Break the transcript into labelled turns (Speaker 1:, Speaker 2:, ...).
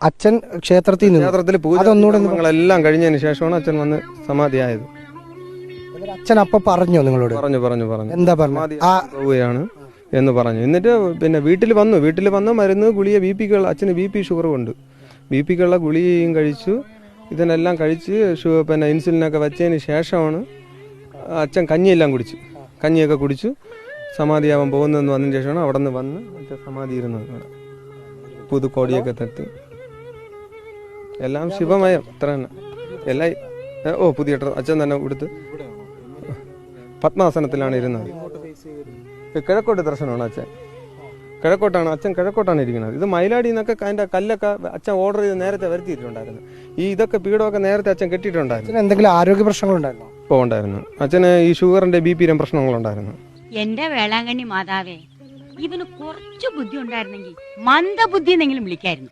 Speaker 1: അച്ഛൻ ക്ഷേത്രത്തിൽ
Speaker 2: പൂജകളെല്ലാം കഴിഞ്ഞതിന് ശേഷമാണ് അച്ഛൻ വന്ന് സമാധിയായത്.
Speaker 1: അച്ഛൻ അപ്പൊ പറഞ്ഞോ നിങ്ങളോട്?
Speaker 2: പറഞ്ഞു
Speaker 1: എന്താ പറഞ്ഞു?
Speaker 2: പോവുകയാണ് എന്ന് പറഞ്ഞു. എന്നിട്ട് പിന്നെ വീട്ടിൽ വന്ന് മരുന്ന് ഗുളിക അച്ഛന് BP ഷുഗർ ഉണ്ട്. BPക്കുള്ള ഗുളികയും കഴിച്ചു. ഇതിനെല്ലാം കഴിച്ച് പിന്നെ ഇൻസുലിനൊക്കെ വെച്ചതിന് ശേഷമാണ് അച്ഛൻ കഞ്ഞിയൊക്കെ കുടിച്ചു സമാധിയാവാൻ പോകുന്നതെന്ന് വന്നതിന് ശേഷമാണ് അവിടെ നിന്ന് വന്ന് അച്ഛൻ സമാധി ഇരുന്നത്. പുതുക്കോടിയൊക്കെ തട്ടി എല്ലാം ശിവമയം അത്ര തന്നെ എല്ലാം. പുതിയ അച്ഛൻ തന്നെ കൊടുത്ത് പത്മാസനത്തിലാണ് ഇരുന്നത്. കിഴക്കോട്ട് ദർശനമാണ് അച്ഛൻ. കിഴക്കോട്ടാണ് ഇരിക്കുന്നത്. ഇത് മയിലാടി നിന്നൊക്കെ അതിന്റെ കല്ലൊക്കെ അച്ഛൻ ഓർഡർ ചെയ്ത് നേരത്തെ വരുത്തിയിട്ടുണ്ടായിരുന്നു. ഇതൊക്കെ പീഠമൊക്കെ നേരത്തെ അച്ഛൻ കെട്ടിയിട്ടുണ്ടായിരുന്നു.
Speaker 1: എന്തെങ്കിലും ആരോഗ്യ പ്രശ്നങ്ങളുണ്ടായിരുന്നു?
Speaker 2: ഉണ്ടായിരുന്നു. അച്ഛന് ഈ ഷുഗറിന്റെ BP പ്രശ്നങ്ങളുണ്ടായിരുന്നു.
Speaker 3: എന്റെ വേളാങ്കണ്ണി മാതാവേ, ഇവന് കുറച്ചു ബുദ്ധി ഉണ്ടായിരുന്നെങ്കിൽ മന്ദബുദ്ധി എന്നെങ്കിലും വിളിക്കായിരുന്നു.